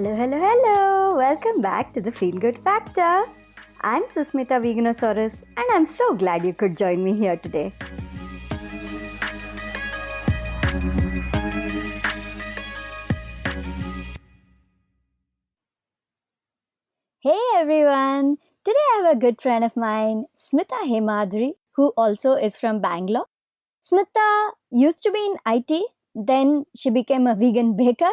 Hello, hello, hello! Welcome back to the Feel Good Factor. I'm Smitha Veganosaurus and I'm so glad you could join me here today. Hey everyone! Today I have a good friend of mine, Smitha Hemadri, who also is from Bangalore. Smitha used to be in IT, then she became a vegan baker,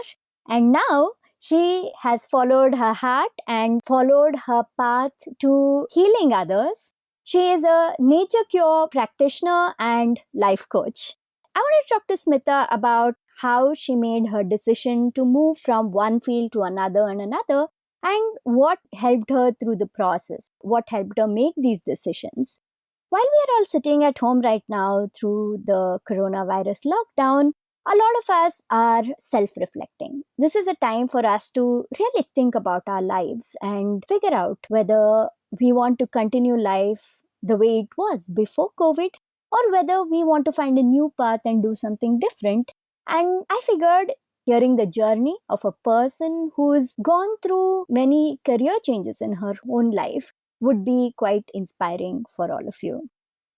and now she has followed her heart and followed her path to healing others. She is a nature cure practitioner and life coach. I want to talk to Smitha about how she made her decision to move from one field to another and another, and what helped her through the process, what helped her make these decisions. While we are all sitting at home right now through the coronavirus lockdown, a lot of us are self reflecting. This is a time for us to really think about our lives and figure out whether we want to continue life the way it was before COVID or whether we want to find a new path and do something different. And I figured hearing the journey of a person who's gone through many career changes in her own life would be quite inspiring for all of you.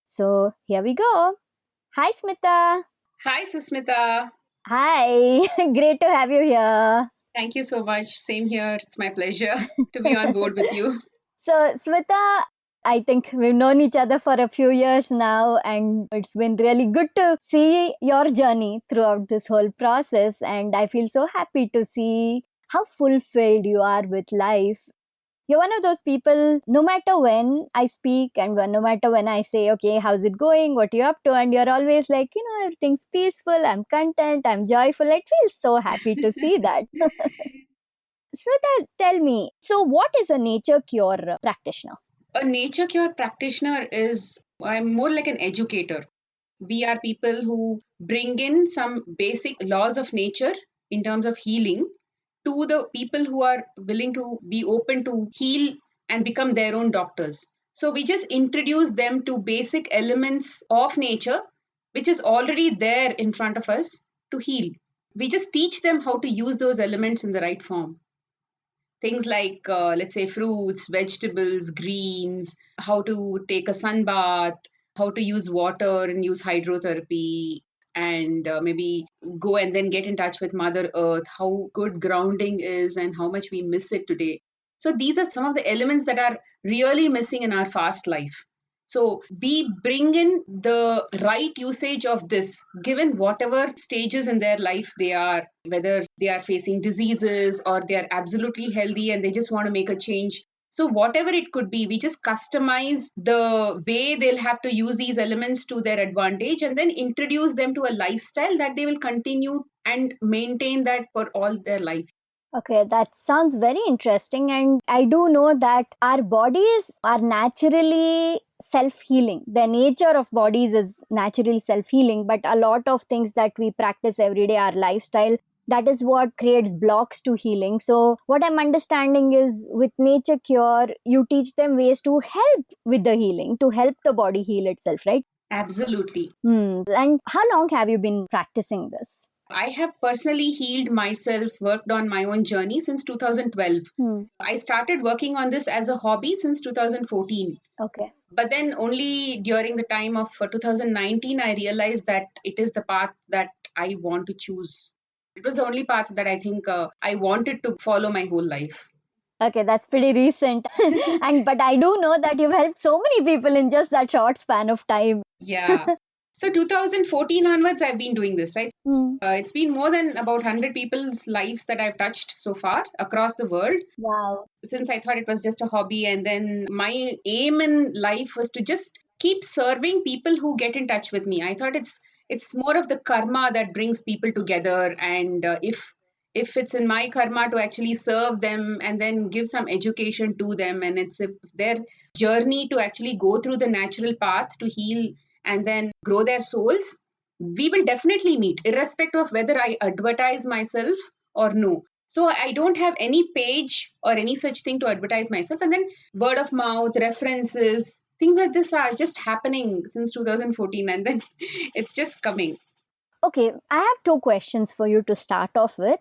So here we go. Hi, Smitha. Hi, Susmita. Hi. Great to have you here. Thank you so much. Same here. It's my pleasure to be on board with you. So, Smitha, I think we've known each other for a few years now, and it's been really good to see your journey throughout this whole process. And I feel so happy to see how fulfilled you are with life. You're one of those people, no matter when I speak and no matter when I say, okay, how's it going? What are you up to? And you're always like, everything's peaceful. I'm content. I'm joyful. It feels so happy to see that. So tell me, so what is a nature cure practitioner? A nature cure practitioner I'm more like an educator. We are people who bring in some basic laws of nature in terms of healing to the people who are willing to be open to heal and become their own doctors. So we just introduce them to basic elements of nature, which is already there in front of us to heal. We just teach them how to use those elements in the right form. Things like, let's say, fruits, vegetables, greens, how to take a sun bath, how to use water and use hydrotherapy, and maybe go and then get in touch with Mother Earth, how good grounding is and how much we miss it today. So, these are some of the elements that are really missing in our fast life. So we bring in the right usage of this, given whatever stages in their life they are, whether they are facing diseases or they are absolutely healthy and they just want to make a change. So, whatever it could be, we just customize the way they'll have to use these elements to their advantage and then introduce them to a lifestyle that they will continue and maintain that for all their life. Okay, that sounds very interesting. And I do know that our bodies are naturally self healing. The nature of bodies is naturally self healing, but a lot of things that we practice every day, our lifestyle, that is what creates blocks to healing. So, what I'm understanding is with Nature Cure, you teach them ways to help with the healing, to help the body heal itself, right? Absolutely. And how long have you been practicing this? I have personally healed myself, worked on my own journey since 2012. Hmm. I started working on this as a hobby since 2014. Okay. But then only during the time of 2019, I realized that it is the path that I want to choose. It was the only path that I think I wanted to follow my whole life. Okay, that's pretty recent. And but I do know that you've helped so many people in just that short span of time. Yeah. So 2014 onwards, I've been doing this, right? Hmm. It's been more than about 100 people's lives that I've touched so far across the world. Wow. Since I thought it was just a hobby, and then my aim in life was to just keep serving people who get in touch with me. I thought it's more of the karma that brings people together, and if it's in my karma to actually serve them and then give some education to them, and it's if their journey to actually go through the natural path to heal and then grow their souls, we will definitely meet, irrespective of whether I advertise myself or no. So I don't have any page or any such thing to advertise myself. And then word of mouth, references, things like this are just happening since 2014, and then it's just coming. Okay, I have two questions for you to start off with.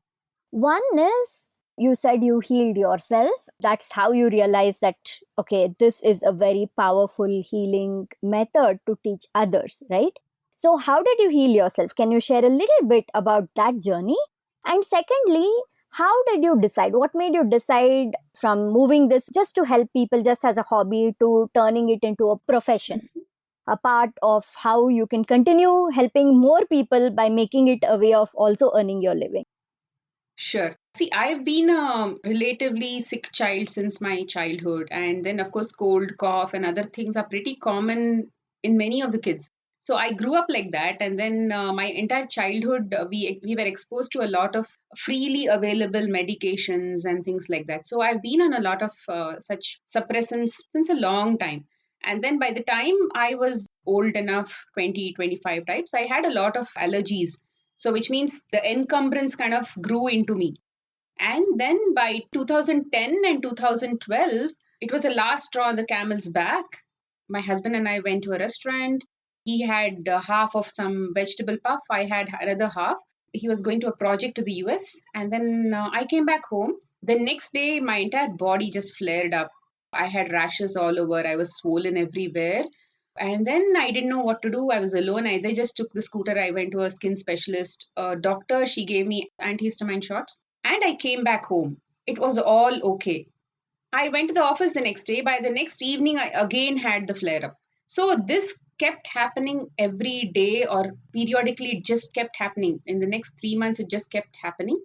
One is, You said you healed yourself. That's how you realize that, okay, this is a very powerful healing method to teach others, right? So, how did you heal yourself? Can you share a little bit about that journey? And secondly, how did you decide? What made you decide from moving this just to help people, just as a hobby, to turning it into a profession? A part of how you can continue helping more people by making it a way of also earning your living. Sure. See, I've been a relatively sick child since my childhood. And then, of course, cold, cough, and other things are pretty common in many of the kids. So I grew up like that. And then my entire childhood, we were exposed to a lot of freely available medications and things like that. So I've been on a lot of such suppressants since a long time. And then by the time I was old enough, 20, 25 types, I had a lot of allergies, so which means the encumbrance kind of grew into me. And then by 2010 and 2012, it was the last straw on the camel's back. My husband and I went to a restaurant. He had half of some vegetable puff. I had another half. He was going to a project to the US. And then I came back home. The next day, my entire body just flared up. I had rashes all over. I was swollen everywhere. And then I didn't know what to do. I was alone. They just took the scooter. I went to a skin specialist, a doctor. She gave me antihistamine shots. And I came back home. It was all okay. I went to the office the next day. By the next evening, I again had the flare up. So this kept happening every day or periodically, it just kept happening. In the next 3 months, it just kept happening.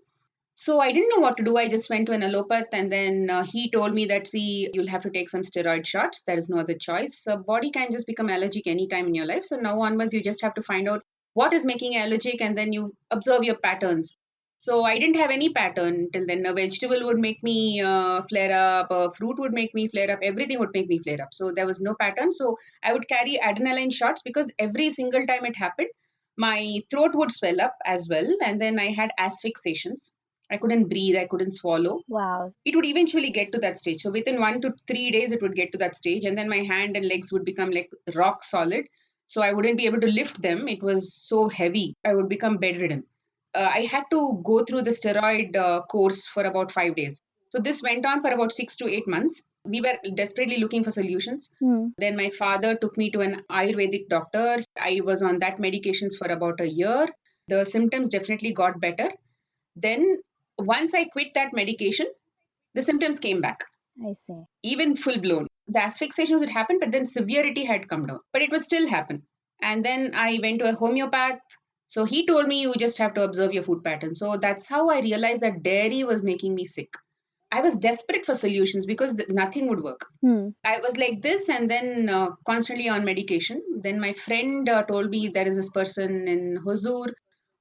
So I didn't know what to do. I just went to an allopath, and then he told me that, see, you'll have to take some steroid shots. There is no other choice. So body can just become allergic anytime in your life. So now onwards, you just have to find out what is making you allergic, and then you observe your patterns. So I didn't have any pattern till then. A vegetable would make me flare up. A fruit would make me flare up. Everything would make me flare up. So there was no pattern. So I would carry adrenaline shots because every single time it happened, my throat would swell up as well. And then I had asphyxiations. I couldn't breathe, I couldn't swallow. Wow. It would eventually get to that stage. So within 1 to 3 days, it would get to that stage, and then my hand and legs would become like rock solid. So I wouldn't be able to lift them. It was so heavy. I would become bedridden. I had to go through the steroid course for about 5 days. So this went on for about 6 to 8 months. We were desperately looking for solutions. Hmm. Then my father took me to an Ayurvedic doctor. I was on that medications for about a year. The symptoms definitely got better. Then, once I quit that medication, the symptoms came back, I see. even full blown. The asphyxiations would happen, but then severity had come down, but it would still happen. And then I went to a homeopath. So he told me you just have to observe your food pattern. So that's how I realized that dairy was making me sick. I was desperate for solutions because nothing would work. Hmm. I was like this, and then constantly on medication. Then my friend told me there is this person in Hosur.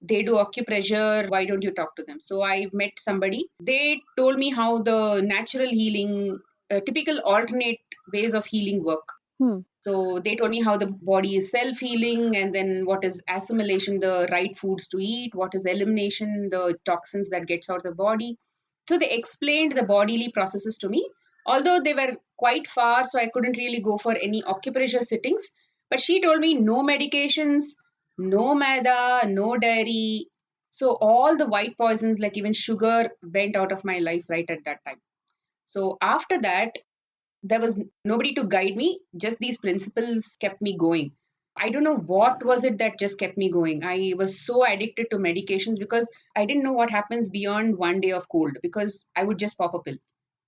They do acupressure. Why don't you talk to them? So I met somebody. They told me how the natural healing, typical alternate ways of healing work. Hmm. So they told me how the body is self healing, and then what is assimilation, the right foods to eat, what is elimination, the toxins that gets out of the body. So they explained the bodily processes to me, although they were quite far, so I couldn't really go for any acupressure sittings. But she told me no medications, no maida, no dairy. So all the white poisons, like even sugar, went out of my life right at that time. So after that, there was nobody to guide me, just these principles kept me going. I don't know what was it that just kept me going. I was so addicted to medications because I didn't know what happens beyond 1 day of cold, because I would just pop a pill.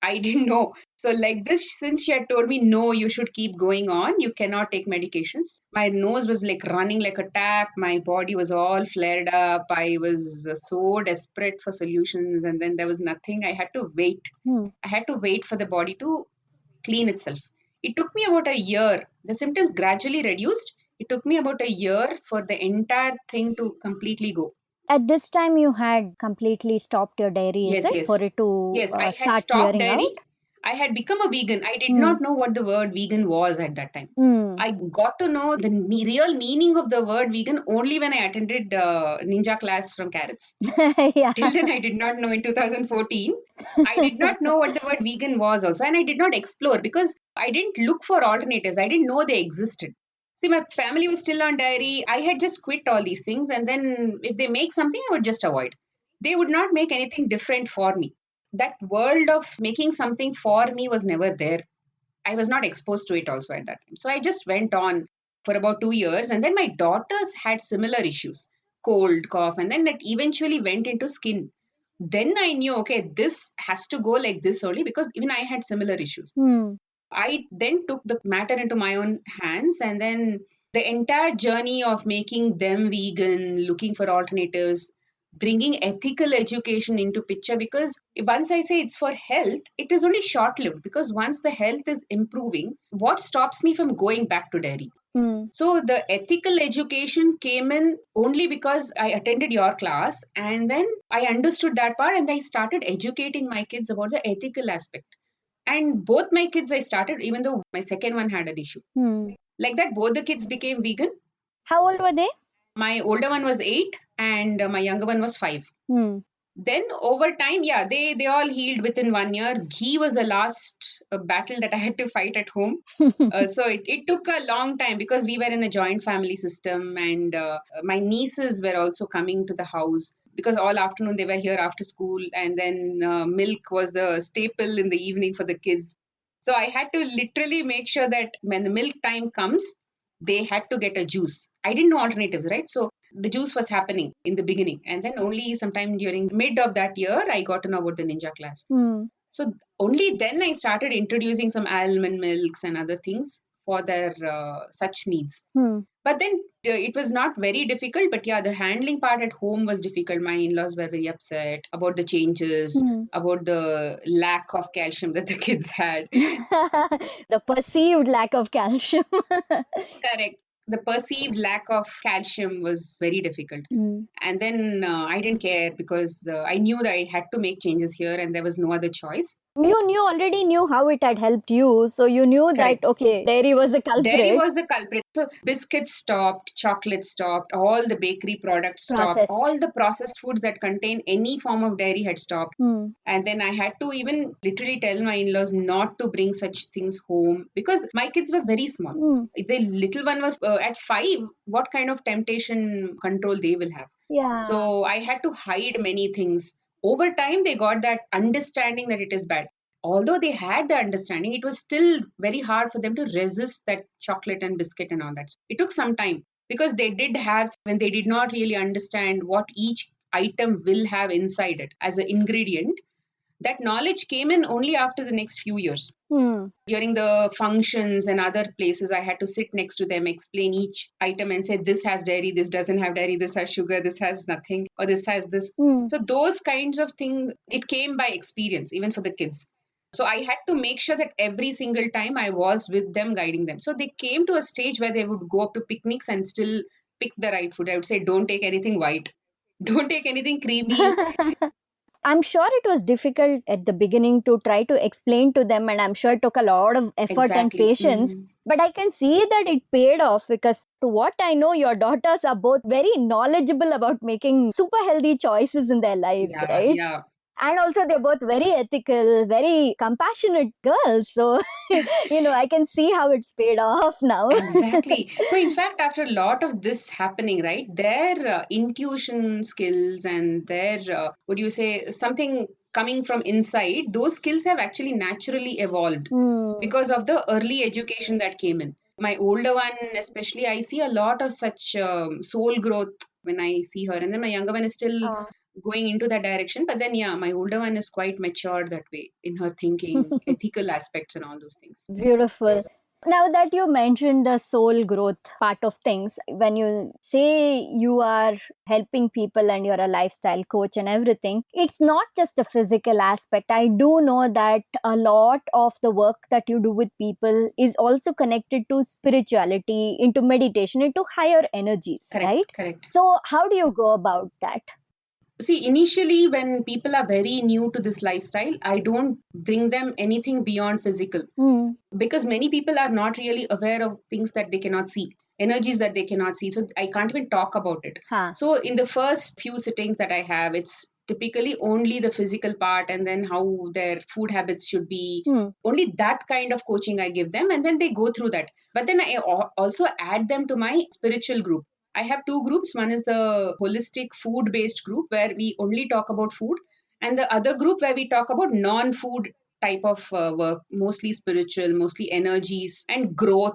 I didn't know. So, like this, since she had told me, no, you should keep going on, you cannot take medications. My nose was like running like a tap. My body was all flared up. I was so desperate for solutions. And then there was nothing. I had to wait. Hmm. I had to wait for the body to clean itself. It took me about a year. The symptoms gradually reduced. It took me about a year for the entire thing to completely go. At this time, you had completely stopped your dairy, is Yes, it, for yes. it to Yes, I had start stopped clearing dairy. out? I had become a vegan. I did Hmm. not know what the word vegan was at that time. Hmm. I got to know the real meaning of the word vegan only when I attended ninja class from carrots. Yeah. Till then, I did not know in 2014. I did not know what the word vegan was also. And I did not explore because I didn't look for alternatives. I didn't know they existed. See, my family was still on dairy. I had just quit all these things. And then if they make something, I would just avoid. They would not make anything different for me. that world of making something for me was never there. I was not exposed to it also at that time. So I just went on for about 2 years. And then my daughters had similar issues, cold, cough, and then it eventually went into skin. Then I knew, okay, this has to go like this only because even I had similar issues. Hmm. I then took the matter into my own hands, and then the entire journey of making them vegan, looking for alternatives, bringing ethical education into picture. Because once I say it's for health, it is only short lived, because once the health is improving, what stops me from going back to dairy? Hmm. So the ethical education came in only because I attended your class, and then I understood that part, and I started educating my kids about the ethical aspect. And both my kids I started, even though my second one had an issue. Hmm. Like that, both the kids became vegan. How old were they? My older one was 8, and my younger one was 5. Hmm. Then over time, yeah, they all healed within 1 year. Ghee was the last battle that I had to fight at home. So it took a long time because we were in a joint family system, and my nieces were also coming to the house because all afternoon they were here after school, and then milk was the staple in the evening for the kids. So I had to literally make sure that when the milk time comes, they had to get a juice. I didn't know alternatives, right? So the juice was happening in the beginning, and then only sometime during mid of that year I got to know about the ninja class. Hmm. So only then I started introducing some almond milks and other things for their such needs. Hmm. But then it was not very difficult. But yeah, the handling part at home was difficult. My in-laws were very upset about the changes, Hmm. about the lack of calcium that the kids had. The perceived lack of calcium. Correct. The perceived lack of calcium was very difficult. Hmm. And then I didn't care because I knew that I had to make changes here and there was no other choice. You already knew how it had helped you, so you knew that Correct. okay, dairy was the Dairy culprit. was the culprit. So biscuits stopped, chocolate stopped, all the bakery products stopped, Processed. all the processed foods that contain any form of dairy had stopped. Hmm. And then I had to even literally tell my in-laws not to bring such things home because my kids were very small. Hmm. The little one was at 5. What kind of temptation control they will have? Yeah. So I had to hide many things. Over time, they got that understanding that it is bad. Although they had the understanding, it was still very hard for them to resist that chocolate and biscuit and all that. It took some time because they did have, when they did not really understand what each item will have inside it as an ingredient, that knowledge came in only after the next few years. Hmm. During the functions and other places, I had to sit next to them, explain each item and say, this has dairy, this doesn't have dairy, this has sugar, this has nothing, or this has this. Hmm. So those kinds of things, it came by experience, even for the kids. So I had to make sure that every single time I was with them, guiding them. So they came to a stage where they would go up to picnics and still pick the right food. I would say, don't take anything white, don't take anything creamy. I'm sure it was difficult at the beginning to try to explain to them, and I'm sure it took a lot of effort and Exactly. patience. But I can see that it paid off because, to what I know, your daughters are both very knowledgeable about making super healthy choices in their lives, Yeah, right? yeah. And also, they're both very ethical, very compassionate girls. So, I can see how it's paid off now. Exactly. So, in fact, after a lot of this happening, right, their intuition skills and their, would you say, something coming from inside, those skills have actually naturally evolved Hmm. because of the early education that came in. My older one, especially, I see a lot of such soul growth when I see her. And then my younger one is still Ah. going into that direction. But then, yeah, my older one is quite matured that way in her thinking, ethical aspects, and all those things. Beautiful. Now that you mentioned the soul growth part of things, when you say you are helping people and you're a lifestyle coach and everything, it's not just the physical aspect. I do know that a lot of the work that you do with people is also connected to spirituality, into meditation, into higher energies, Correct, right? correct. So, how do you go about that? See, initially, when people are very new to this lifestyle, I don't bring them anything beyond physical Hmm. because many people are not really aware of things that they cannot see, energies that they cannot see. So I can't even talk about it. Huh. So, in the first few sittings that I have, it's typically only the physical part and then how their food habits should be. Hmm. Only that kind of coaching I give them, and then they go through that. But then I also add them to my spiritual group. I have two groups. One is the holistic food based group where we only talk about food. And the other group where we talk about non-food type of work, mostly spiritual, mostly energies and growth,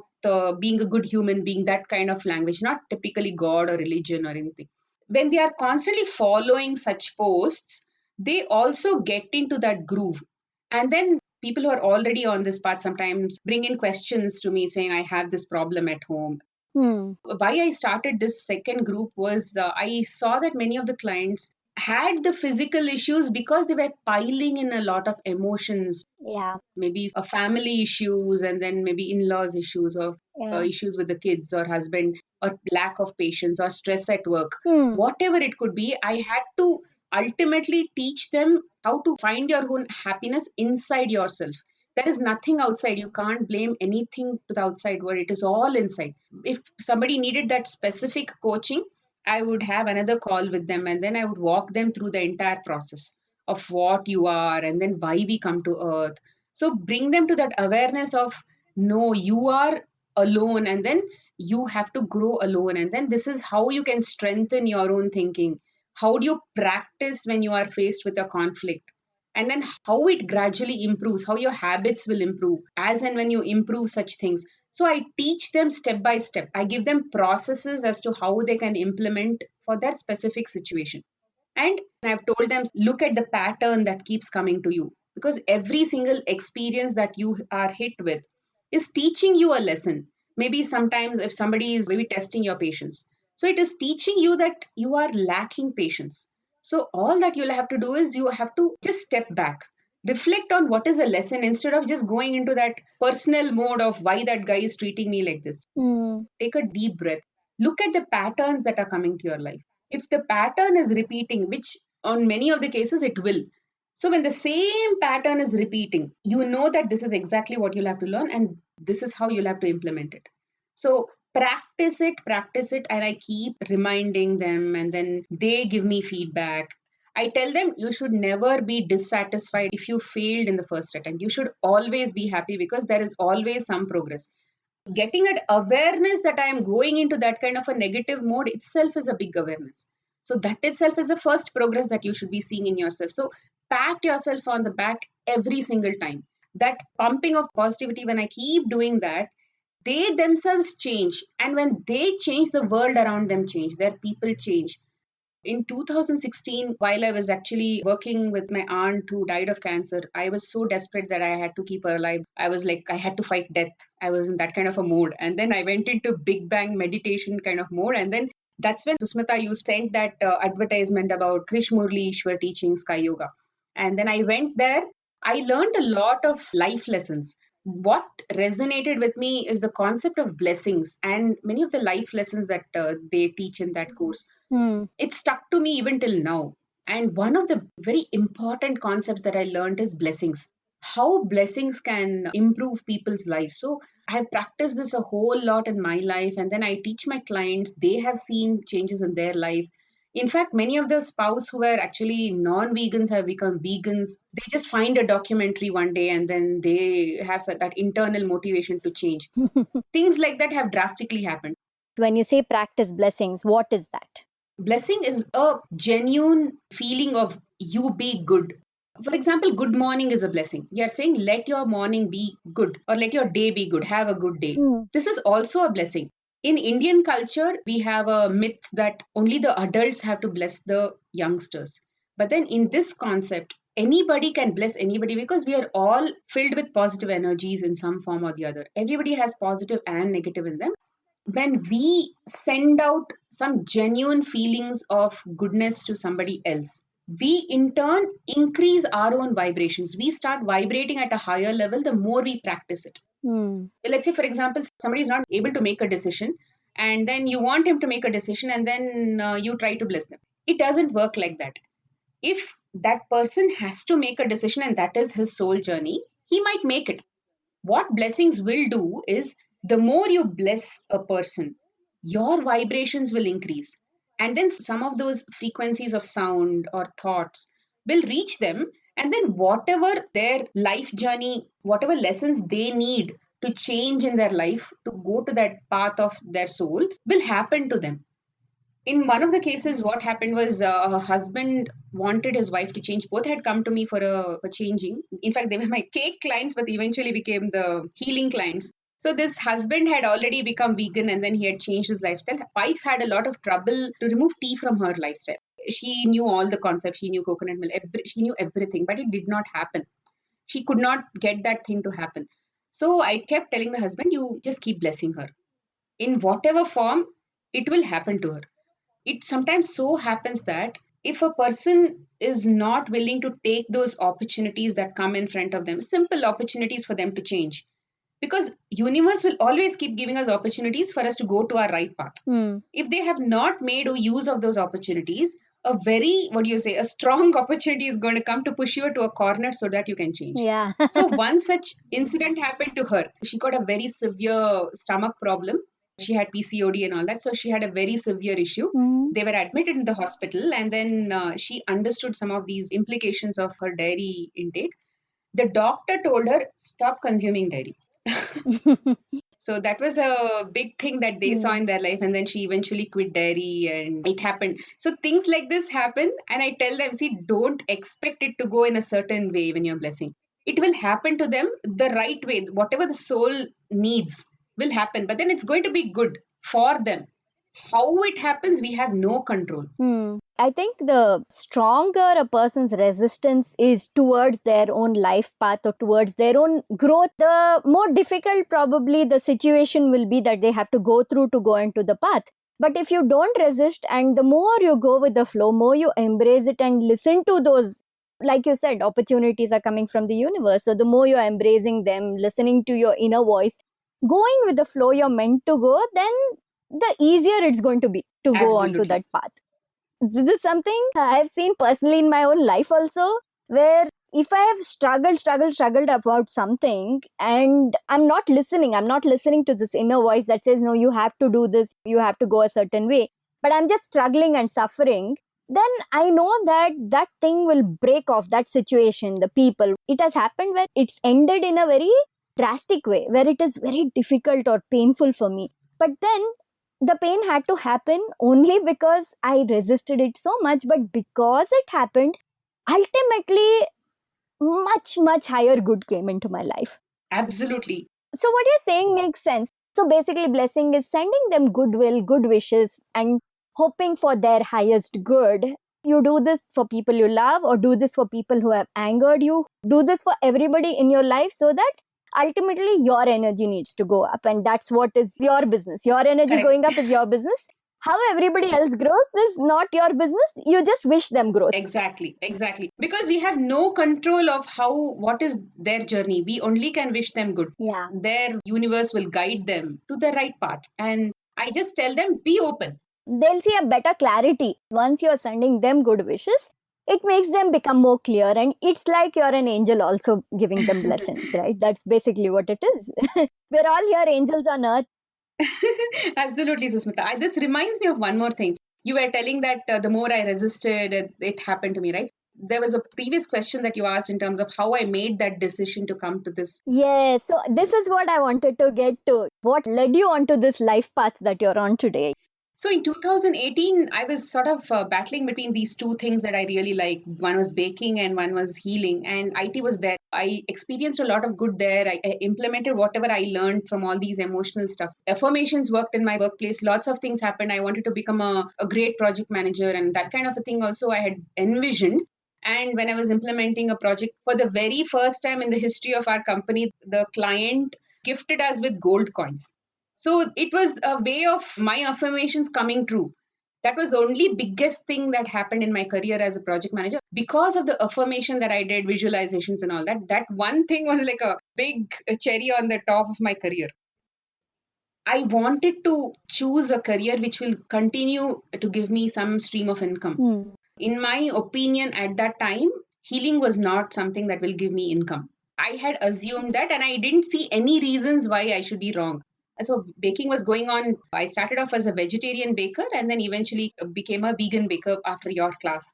being a good human being, that kind of language, not typically God or religion or anything. When they are constantly following such posts, they also get into that groove. And then people who are already on this path sometimes bring in questions to me saying, I have this problem at home. Hmm. Why I started this second group was I saw that many of the clients had the physical issues because they were piling in a lot of emotions, Yeah. maybe family issues, and then maybe in-laws issues, or Yeah. issues with the kids or husband, or lack of patience or stress at work, Hmm. whatever it could be. I had to ultimately teach them how to find your own happiness inside yourself. There is nothing outside. You can't blame anything to the outside world. It is all inside. If somebody needed that specific coaching, I would have another call with them, and then I would walk them through the entire process of what you are and then why we come to earth. So bring them to that awareness of, no, you are alone, and then you have to grow alone, and then this is how you can strengthen your own thinking. How do you practice when you are faced with a conflict, and then how it gradually improves, how your habits will improve as and when you improve such things. So I teach them step by step. I give them processes as to how they can implement for their specific situation. And I've told them, look at the pattern that keeps coming to you, because every single experience that you are hit with is teaching you a lesson. Maybe sometimes if somebody is maybe testing your patience, so it is teaching you that you are lacking patience. So all that you'll have to do is you have to just step back, reflect on what is a lesson, instead of just going into that personal mode of why that guy is treating me like this. Hmm. Take a deep breath. Look at the patterns that are coming to your life. If the pattern is repeating, which on many of the cases it will, so when the same pattern is repeating, you know that this is exactly what you'll have to learn, and this is how you'll have to implement it. So practice it, and I keep reminding them, and then they give me feedback. I tell them, you should never be dissatisfied if you failed in the first attempt. You should always be happy because there is always some progress. Getting an awareness that I am going into that kind of a negative mode itself is a big awareness. So that itself is the first progress that you should be seeing in yourself. So pat yourself on the back every single time. That pumping of positivity, when I keep doing that, they themselves change. And when they change, the world around them change. Their people change. In 2016, while I was actually working with my aunt who died of cancer, I was so desperate that I had to keep her alive. I was like, I had to fight death. I was in that kind of a mode. And then I went into Big Bang meditation kind of mode. And then that's when Susmita, you sent that advertisement about Krish Murli Ishwar teaching Sky Yoga. And then I went there. I learned a lot of life lessons. What resonated with me is the concept of blessings and many of the life lessons that they teach in that course. Hmm. It stuck to me even till now. And one of the very important concepts that I learned is blessings. How blessings can improve people's lives. So I have practiced this a whole lot in my life, and then I teach my clients. They have seen changes in their life. In fact, many of the spouse who were actually non-vegans have become vegans. They just find a documentary one day, and then they have that internal motivation to change. Things like that have drastically happened. When you say practice blessings, what is that? Blessing is a genuine feeling of you be good. For example, good morning is a blessing. You are saying, let your morning be good, or let your day be good, have a good day. Hmm. This is also a blessing. In Indian culture, we have a myth that only the adults have to bless the youngsters. But then in this concept, anybody can bless anybody because we are all filled with positive energies in some form or the other. Everybody has positive and negative in them. When we send out some genuine feelings of goodness to somebody else, we in turn increase our own vibrations. We start vibrating at a higher level the more we practice it. Hmm. Let's say, for example, somebody is not able to make a decision, and then you want him to make a decision, and then you try to bless them. It doesn't work like that. If that person has to make a decision and that is his soul journey, he might make it. What blessings will do is, the more you bless a person, your vibrations will increase. And then some of those frequencies of sound or thoughts will reach them. And then whatever their life journey, whatever lessons they need to change in their life to go to that path of their soul will happen to them. In one of the cases, what happened was a husband wanted his wife to change. Both had come to me for changing. In fact, they were my cake clients, but eventually became the healing clients. So this husband had already become vegan and then he had changed his lifestyle. Wife had a lot of trouble to remove tea from her lifestyle. She knew all the concepts. She knew coconut milk. She knew everything, but it did not happen. She could not get that thing to happen. So I kept telling the husband, you just keep blessing her. In whatever form, it will happen to her. It sometimes so happens that if a person is not willing to take those opportunities that come in front of them, simple opportunities for them to change, because universe will always keep giving us opportunities for us to go to our right path. If they have not made use of those opportunities, a very, what do you say, a strong opportunity is going to come to push you to a corner so that you can change. Yeah. So one such incident happened to her. She got a very severe stomach problem. She had PCOD and all that, so she had a very severe issue. Mhm. They were admitted in the hospital, and then she understood some of these implications of her dairy intake. The doctor told her, stop consuming dairy. So that was a big thing that they saw in Hmm. their life. And then she eventually quit dairy and it happened. So things like this happen. And I tell them, see, don't expect it to go in a certain way when you're blessing. It will happen to them the right way. Whatever the soul needs will happen. But then it's going to be good for them. How it happens, we have no control. I think the stronger a person's resistance is towards their own life path or towards their own growth, the more difficult probably the situation will be that they have to go through to go into the path. But if you don't resist and the more you go with the flow, more you embrace it and listen to those, like you said, opportunities are coming from the universe. So the more you're embracing them, listening to your inner voice, going with the flow you're meant to go, then the easier it's going to be to go on to Absolutely. that path. This is something I've seen personally in my own life also, where if I have struggled about something and I'm not listening to this inner voice that says, no, you have to do this, you have to go a certain way, but I'm just struggling and suffering, then I know that that thing will break off that situation, the people. It has happened where it's ended in a very drastic way, where it is very difficult or painful for me. But then the pain had to happen only because I resisted it so much, but because it happened, ultimately, much higher good came into my life. Absolutely. So, what you're saying makes sense. So, basically, blessing is sending them goodwill, good wishes, and hoping for their highest good. You do this for people you love, or do this for people who have angered you. Do this for everybody in your life so that ultimately your energy needs to go up. And that's what is your business. Your energy Correct. going up is your business. How everybody else grows is not your business. You just wish them growth. Exactly, exactly. Because we have no control of what is their journey. We only can wish them good. Yeah. Their universe will guide them to the right path. And I just tell them, be open. They'll see a better clarity. Once you're sending them good wishes, it makes them become more clear. And it's like you're an angel also giving them blessings, right? That's basically what it is. We're all here angels on earth. Absolutely, Susmita. This reminds me of one more thing. You were telling that the more I resisted, it happened to me, right? There was a previous question that you asked in terms of how I made that decision to come to this. Yes, so this is what I wanted to get to. What led you onto this life path that you're on today? So in 2018, I was sort of battling between these two things that I really like. One was baking and one was healing, and IT was there. I experienced a lot of good there. I implemented whatever I learned from all these emotional stuff. Affirmations worked in my workplace. Lots of things happened. I wanted to become a great project manager, and that kind of a thing also I had envisioned. And when I was implementing a project for the very first time in the history of our company, the client gifted us with gold coins. So it was a way of my affirmations coming true. That was the only biggest thing that happened in my career as a project manager because of the affirmation that I did, visualizations and all that. That one thing was like a big cherry on the top of my career. I wanted to choose a career which will continue to give me some stream of income. Hmm. In my opinion, at that time, healing was not something that will give me income. I had assumed that, and I didn't see any reasons why I should be wrong. So, baking was going on. I started off as a vegetarian baker and then eventually became a vegan baker after your class.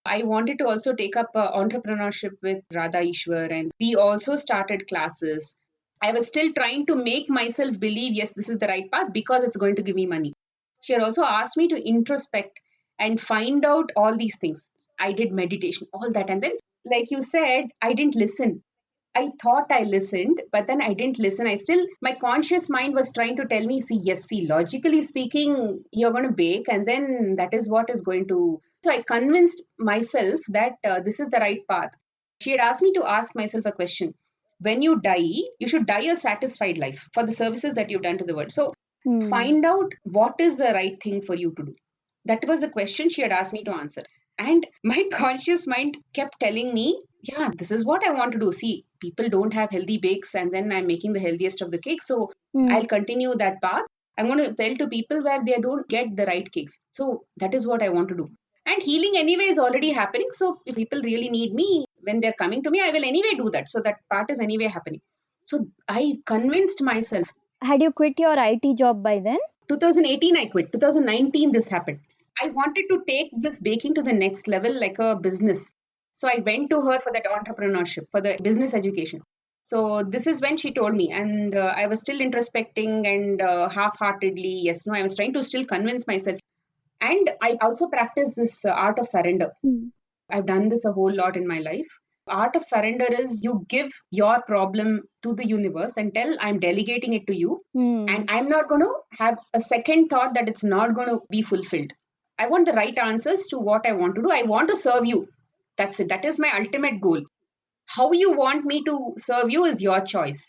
I wanted to also take up entrepreneurship with Radha Ishwar, and we also started classes. I was still trying to make myself believe, yes, this is the right path because it's going to give me money. She had also asked me to introspect and find out all these things. I did meditation, all that. And then, like you said, I didn't listen. I thought I listened, but then I didn't listen. My conscious mind was trying to tell me, see, yes, see, logically speaking, you're going to bake, and then that is what is going to. So I convinced myself that this is the right path. She had asked me to ask myself a question. When you die, you should die a satisfied life for the services that you've done to the world. So Hmm. find out what is the right thing for you to do. That was the question she had asked me to answer. And my conscious mind kept telling me, yeah, this is what I want to do. See, people don't have healthy bakes, and then I'm making the healthiest of the cake. So Hmm. I'll continue that path. I'm going to sell to people where they don't get the right cakes. So that is what I want to do. And healing anyway is already happening. So if people really need me, when they're coming to me, I will anyway do that. So that part is anyway happening. So I convinced myself. Had you quit your IT job by then? 2018, I quit. 2019, this happened. I wanted to take this baking to the next level like a business. So I went to her for that entrepreneurship, for the business education. So this is when she told me, and I was still introspecting and half-heartedly, yes, no, I was trying to still convince myself. And I also practice this art of surrender. Hmm. I've done this a whole lot in my life. Art of surrender is you give your problem to the universe and tell, I'm delegating it to you. Hmm. And I'm not going to have a second thought that it's not going to be fulfilled. I want the right answers to what I want to do. I want to serve you. That's it. That is my ultimate goal. How you want me to serve you is your choice.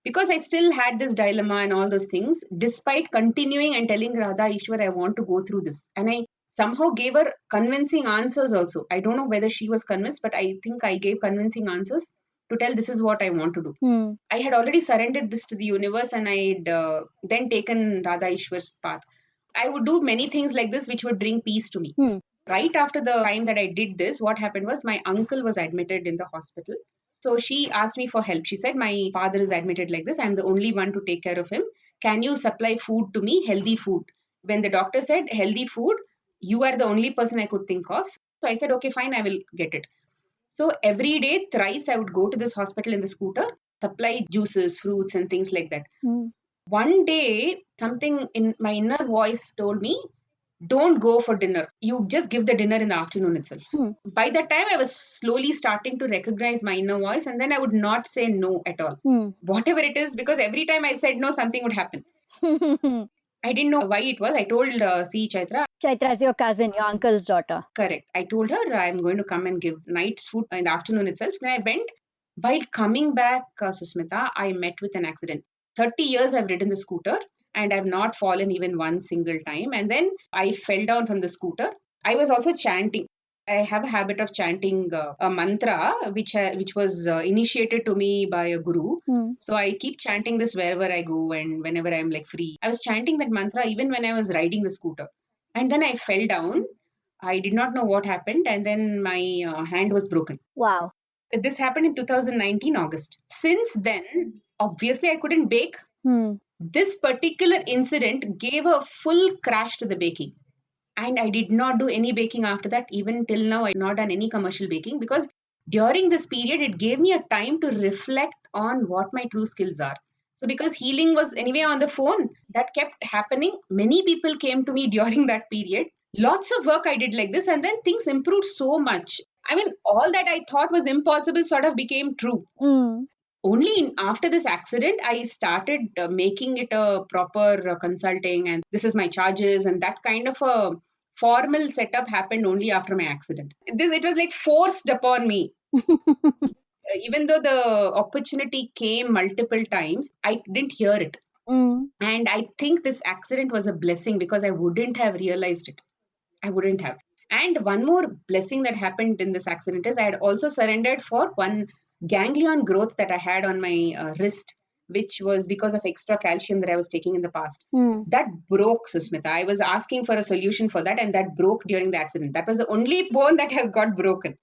Because I still had this dilemma and all those things, despite continuing and telling Radha Ishwar, I want to go through this. And I somehow gave her convincing answers also. I don't know whether she was convinced, but I think I gave convincing answers to tell this is what I want to do. Hmm. I had already surrendered this to the universe and I'd then taken Radha Ishwar's path. I would do many things like this which would bring peace to me. Hmm. Right after the time that I did this, what happened was my uncle was admitted in the hospital. So she asked me for help. She said, my father is admitted like this. I'm the only one to take care of him. Can you supply food to me, healthy food? When the doctor said healthy food, you are the only person I could think of. So I said, okay, fine, I will get it. So every day, thrice, I would go to this hospital in the scooter, supply juices, fruits, and things like that. Hmm. One day, something in my inner voice told me, don't go for dinner. You just give the dinner in the afternoon itself. Hmm. By that time, I was slowly starting to recognize my inner voice, and then I would not say no at all. Hmm. Whatever it is, because every time I said no, something would happen. I didn't know why it was. I told C. Chaitra, Chaitra is your cousin, your uncle's daughter. correct. I told her I'm going to come and give night's food in the afternoon itself. Then I went. While coming back, Susmita, I met with an accident. 30 years I've ridden the scooter and I've not fallen even one single time. And then I fell down from the scooter. I was also chanting. I have a habit of chanting a mantra which was initiated to me by a guru. Hmm. So I keep chanting this wherever I go and whenever I'm like free. I was chanting that mantra even when I was riding the scooter. And then I fell down. I did not know what happened, and then my hand was broken. Wow. This happened in 2019 August. Since then, obviously, I couldn't bake. Hmm. This particular incident gave a full crash to the baking. And I did not do any baking after that. Even till now, I've not done any commercial baking because during this period, it gave me a time to reflect on what my true skills are. So, because healing was anyway on the phone, that kept happening. Many people came to me during that period. Lots of work I did like this, and then things improved so much. I mean, all that I thought was impossible sort of became true. Hmm. Only after this accident I started making it a proper consulting, and this is my charges, and that kind of a formal setup happened only after my accident. This, it was like forced upon me. Even though the opportunity came multiple times, I didn't hear it. Hmm. And I think this accident was a blessing because I wouldn't have realized it. I wouldn't have. And one more blessing that happened in this accident is I had also surrendered for one ganglion growth that I had on my wrist, which was because of extra calcium that I was taking in the past. Hmm. That broke, Susmita. I was asking for a solution for that, and that broke during the accident. That was the only bone that has got broken.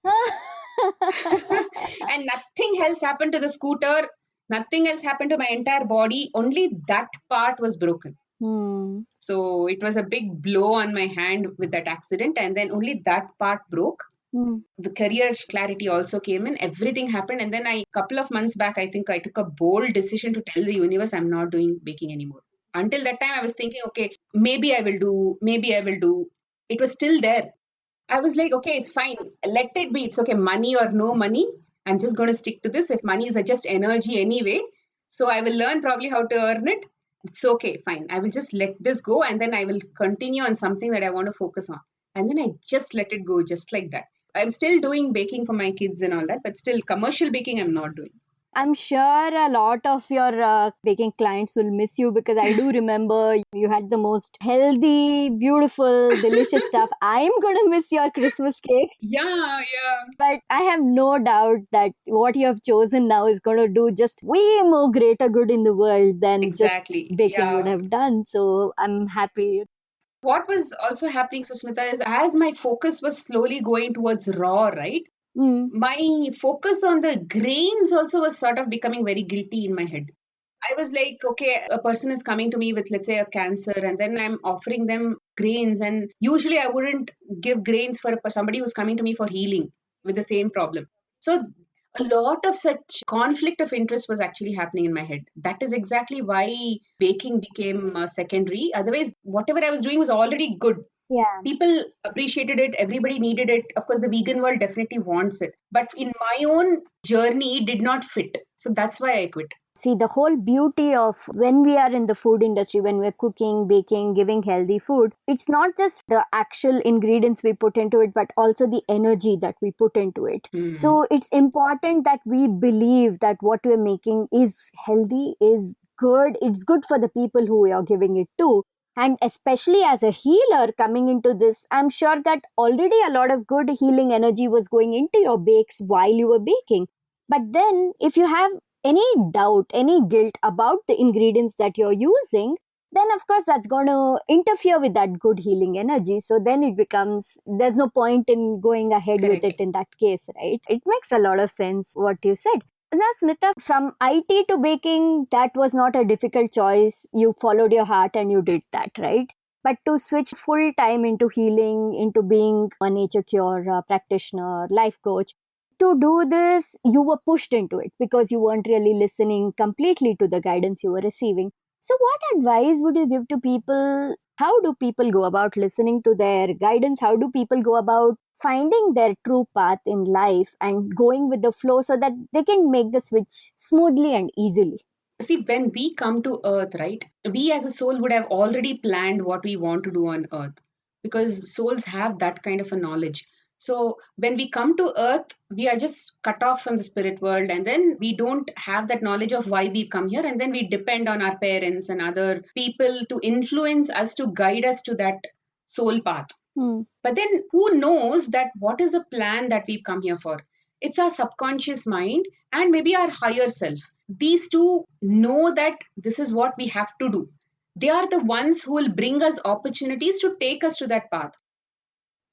And nothing else happened to the scooter. Nothing else happened to my entire body. Only that part was broken. Hmm. So it was a big blow on my hand with that accident, and then only that part broke. Hmm. The career clarity also came in. Everything happened, and then couple of months back, I think I took a bold decision to tell the universe I'm not doing baking anymore. Until that time, I was thinking, okay, maybe I will do, maybe I will do. It was still there. I was like, okay, it's fine. Let it be. It's okay. Money or no money. I'm just going to stick to this. If money is just energy anyway, so I will learn probably how to earn it. It's okay, fine. I will just let this go and then I will continue on something that I want to focus on. And then I just let it go just like that. I'm still doing baking for my kids and all that, but still commercial baking I'm not doing. I'm sure a lot of your baking clients will miss you, because I do remember you had the most healthy, beautiful, delicious stuff. I'm going to miss your Christmas cakes, Yeah, yeah, but I have no doubt that what you have chosen now is going to do just way more greater good in the world than just exactly. baking would Yeah. have done. So I'm happy. What was also happening, Susmita, is as my focus was slowly going towards raw, right? Mm. My focus on the grains also was sort of becoming very guilty in my head. I was like, okay, a person is coming to me with, let's say, a cancer, and then I'm offering them grains. And usually I wouldn't give grains for somebody who's coming to me for healing with the same problem. So a lot of such conflict of interest was actually happening in my head. That is exactly why baking became secondary. Otherwise, whatever I was doing was already good. Yeah. People appreciated it, everybody needed it. Of course, the vegan world definitely wants it. But in my own journey, it did not fit. So that's why I quit. See, the whole beauty of when we are in the food industry, when we're cooking, baking, giving healthy food, it's not just the actual ingredients we put into it, but also the energy that we put into it. Hmm. So it's important that we believe that what we're making is healthy, is good, it's good for the people who we are giving it to. And especially as a healer coming into this, I'm sure that already a lot of good healing energy was going into your bakes while you were baking. But then, if you have any doubt, any guilt about the ingredients that you're using, then of course that's going to interfere with that good healing energy. So then it becomes, there's no point in going ahead with it Correct. in that case, right? It makes a lot of sense what you said. Now, Smita, from IT to baking, that was not a difficult choice. You followed your heart and you did that, right? But to switch full time into healing, into being a nature cure practitioner, life coach, to do this, you were pushed into it because you weren't really listening completely to the guidance you were receiving. So, what advice would you give to people? How do people go about listening to their guidance? How do people go about finding their true path in life and going with the flow so that they can make the switch smoothly and easily? See, when we come to Earth, right, we as a soul would have already planned what we want to do on Earth because souls have that kind of a knowledge. So when we come to Earth, we are just cut off from the spirit world, and then we don't have that knowledge of why we come here, and then we depend on our parents and other people to influence us to guide us to that soul path. Hmm. But then who knows that what is the plan that we've come here for? It's our subconscious mind and maybe our higher self. These two know that this is what we have to do. They are the ones who will bring us opportunities to take us to that path.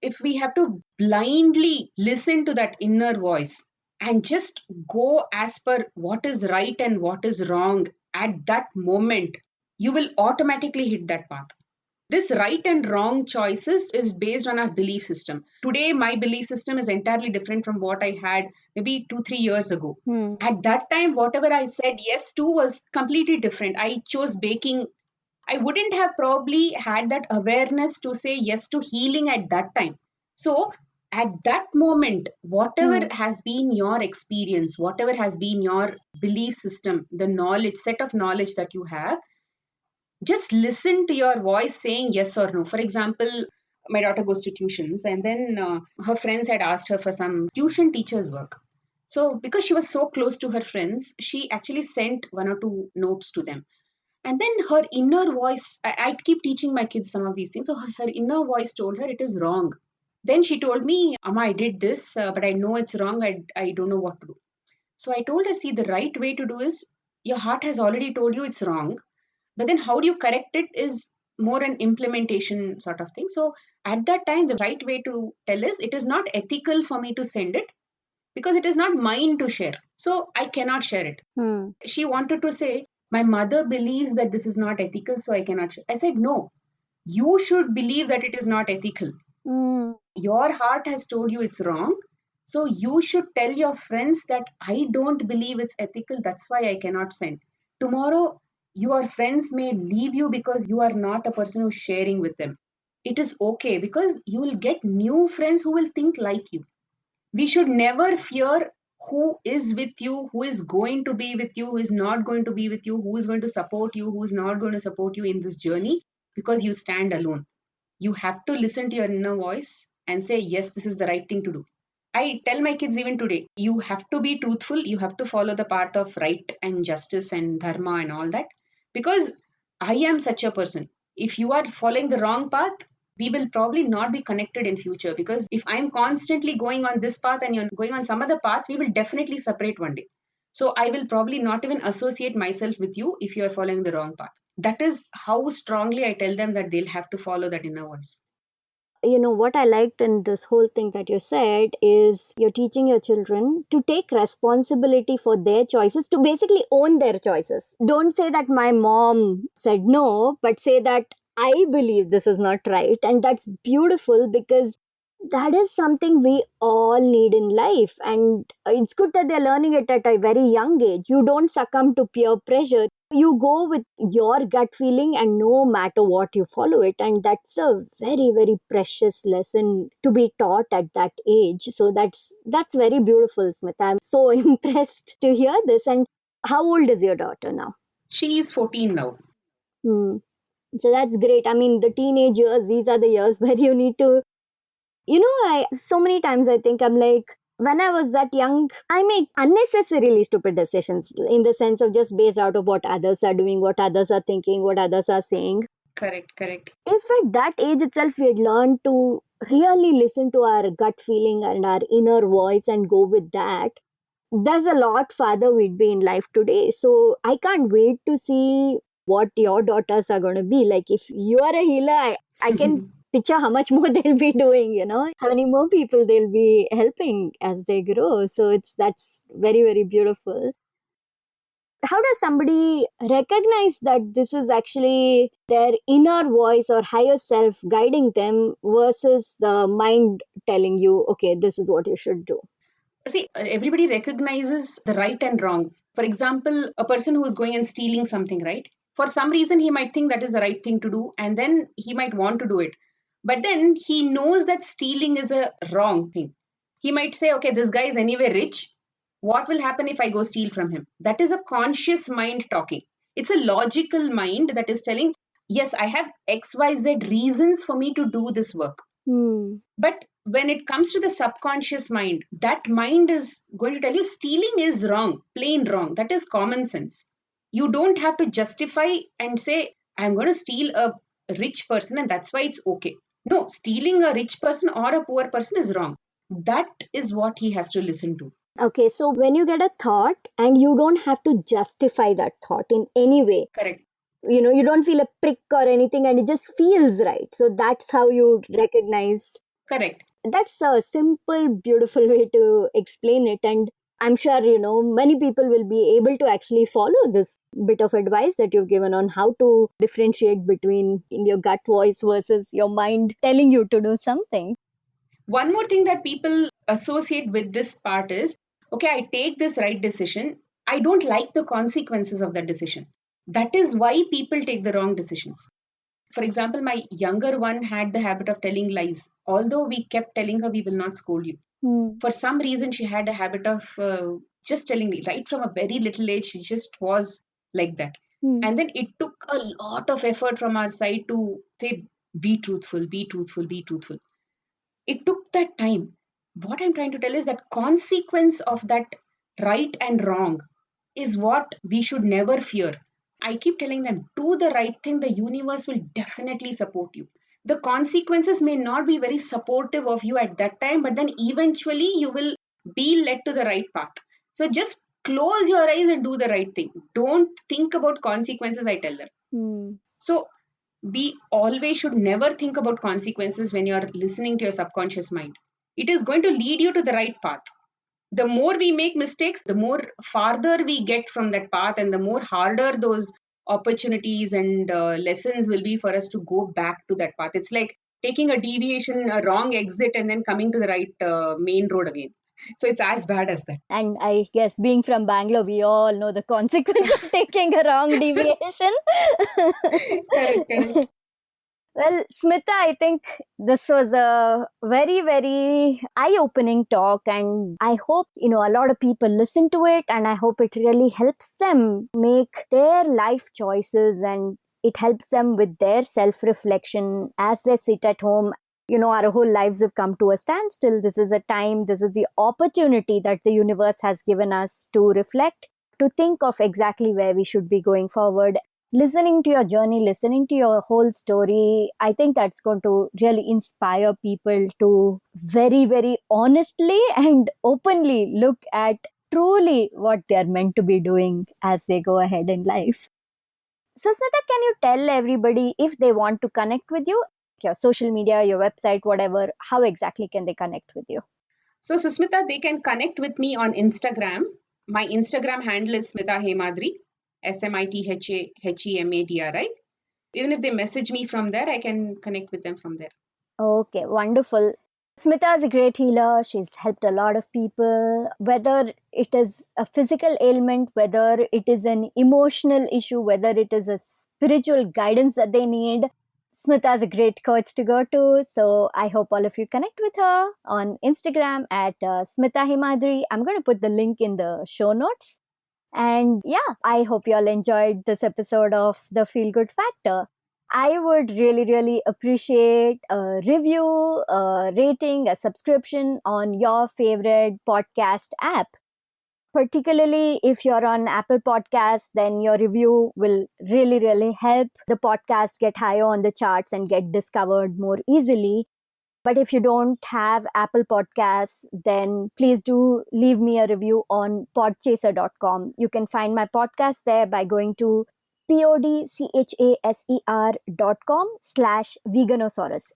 If we have to blindly listen to that inner voice and just go as per what is right and what is wrong at that moment, you will automatically hit that path. This right and wrong choices is based on our belief system. Today, my belief system is entirely different from what I had maybe 2, 3 years ago. Hmm. At that time, whatever I said yes to was completely different. I chose baking. I wouldn't have probably had that awareness to say yes to healing at that time. So, at that moment, whatever Hmm. has been your experience, whatever has been your belief system, the knowledge, set of knowledge that you have, just listen to your voice saying yes or no. For example, my daughter goes to tuitions, and then her friends had asked her for some tuition teacher's work. So, because she was so close to her friends, she actually sent one or two notes to them. And then her inner voice, I keep teaching my kids some of these things. So, her inner voice told her it is wrong. Then she told me, Amma, I did this, but I know it's wrong. I don't know what to do. So, I told her, see, the right way to do is your heart has already told you it's wrong, but then how do you correct it is more an implementation sort of thing. So at that time, the right way to tell is it is not ethical for me to send it because it is not mine to share. So I cannot share it. Hmm. She wanted to say, my mother believes that this is not ethical, so I cannot share. I said, no, you should believe that it is not ethical. Hmm. Your heart has told you it's wrong. So you should tell your friends that I don't believe it's ethical. That's why I cannot send. Tomorrow, Your friends may leave you because you are not a person who's sharing with them. It is okay, because you will get new friends who will think like you. We should never fear who is with you, who is going to be with you, who is not going to be with you, who is going to support you, who is not going to support you in this journey, because you stand alone. You have to listen to your inner voice and say, yes, this is the right thing to do. I tell my kids even today, you have to be truthful, you have to follow the path of right and justice and dharma and all that, because I am such a person. If you are following the wrong path, we will probably not be connected in future, because if I'm constantly going on this path and you're going on some other path, we will definitely separate one day. So I will probably not even associate myself with you if you are following the wrong path. That is how strongly I tell them that they'll have to follow that inner voice. What I liked in this whole thing that you said is you're teaching your children to take responsibility for their choices, to basically own their choices. Don't say that my mom said no, but say that I believe this is not right. And that's beautiful, because that is something we all need in life. And it's good that they're learning it at a very young age. You don't succumb to peer pressure. You go with your gut feeling, and no matter what, you follow it. And that's a very, very precious lesson to be taught at that age. So that's very beautiful, Smith. I'm so impressed to hear this. And how old is your daughter now? She is 14 now. Hmm. So that's great. I mean, the teenage years, these are the years where you need to, I so many times I think I'm like, when I was that young, I made unnecessarily stupid decisions, in the sense of just based out of what others are doing, what others are thinking, what others are saying. Correct, correct. If at that age itself we had learned to really listen to our gut feeling and our inner voice and go with that, there's a lot farther we'd be in life today. So I can't wait to see what your daughters are going to be. Like, if you are a healer, I can picture how much more they'll be doing, how many more people they'll be helping as they grow. So that's very, very beautiful. How does somebody recognize that this is actually their inner voice or higher self guiding them versus the mind telling you, okay, this is what you should do? See, everybody recognizes the right and wrong. For example, a person who is going and stealing something, right? For some reason, he might think that is the right thing to do, and then he might want to do it. But then he knows that stealing is a wrong thing. He might say, okay, this guy is anyway rich. What will happen if I go steal from him? That is a conscious mind talking. It's a logical mind that is telling, yes, I have XYZ reasons for me to do this work. Hmm. But when it comes to the subconscious mind, that mind is going to tell you stealing is wrong, plain wrong. That is common sense. You don't have to justify and say, I'm going to steal a rich person and that's why it's okay. No, stealing a rich person or a poor person is wrong. That is what he has to listen to. Okay, so when you get a thought and you don't have to justify that thought in any way, Correct. you don't feel a prick or anything, and it just feels right. So that's how you recognize. Correct. That's a simple, beautiful way to explain it. And I'm sure, many people will be able to actually follow this bit of advice that you've given on how to differentiate between in your gut voice versus your mind telling you to do something. One more thing that people associate with this part is, okay, I take this right decision. I don't like the consequences of that decision. That is why people take the wrong decisions. For example, my younger one had the habit of telling lies. Although we kept telling her we will not scold you, Hmm. for some reason she had a habit of just telling me right from a very little age. She just was like that. Hmm. And then it took a lot of effort from our side to say, be truthful, be truthful, be truthful. It took that time. What I'm trying to tell is that consequence of that right and wrong is what we should never fear. I keep telling them, do the right thing, the universe will definitely support you. The consequences may not be very supportive of you at that time, but then eventually you will be led to the right path. So just close your eyes and do the right thing. Don't think about consequences, I tell them. Hmm. So we always should never think about consequences when you're listening to your subconscious mind. It is going to lead you to the right path. The more we make mistakes, the more farther we get from that path, and the more harder those opportunities and lessons will be for us to go back to that path. It's like taking a deviation, a wrong exit, and then coming to the right main road again. So it's as bad as that. And I guess being from Bangalore, we all know the consequence of taking a wrong deviation. Correct, correct. Well, Smita, I think this was a very, very eye-opening talk, and I hope a lot of people listen to it, and I hope it really helps them make their life choices, and it helps them with their self-reflection as they sit at home. Our whole lives have come to a standstill. This is a time, this is the opportunity that the universe has given us to reflect, to think of exactly where we should be going forward. Listening to your journey, listening to your whole story, I think that's going to really inspire people to very, very honestly and openly look at truly what they're meant to be doing as they go ahead in life. So, Smita, can you tell everybody if they want to connect with you, your social media, your website, whatever, how exactly can they connect with you? So, Susmita, they can connect with me on Instagram. My Instagram handle is Smitha Hemadri, SMITHAHEMADRI. Even if they message me from there, I can connect with them from there. Okay, wonderful. Smita is a great healer. She's helped a lot of people, whether it is a physical ailment, whether it is an emotional issue, whether it is a spiritual guidance that they need. Smita is a great coach to go to. So I hope all of you connect with her on Instagram at Smitha Hemadri. I'm going to put the link in the show notes. And yeah, I hope you all enjoyed this episode of The Feel Good Factor. I would really, really appreciate a review, a rating, a subscription on your favorite podcast app. Particularly if you're on Apple Podcasts, then your review will really, really help the podcast get higher on the charts and get discovered more easily. But if you don't have Apple Podcasts, then please do leave me a review on podchaser.com. You can find my podcast there by going to podchaser.com/veganosaurus,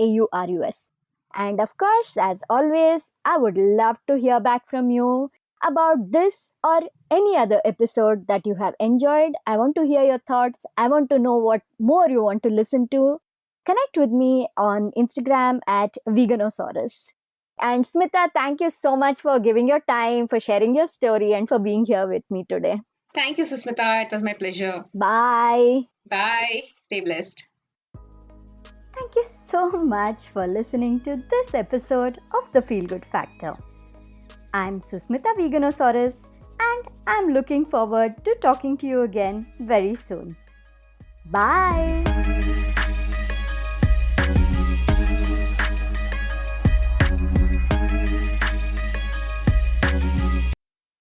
VEGANOSAURUS. And of course, as always, I would love to hear back from you about this or any other episode that you have enjoyed. I want to hear your thoughts. I want to know what more you want to listen to. Connect with me on Instagram at Veganosaurus. And Smita, thank you so much for giving your time, for sharing your story, and for being here with me today. Thank you, Susmita. It was my pleasure. Bye. Bye. Stay blessed. Thank you so much for listening to this episode of The Feel Good Factor. I'm Susmita Veganosaurus, and I'm looking forward to talking to you again very soon. Bye.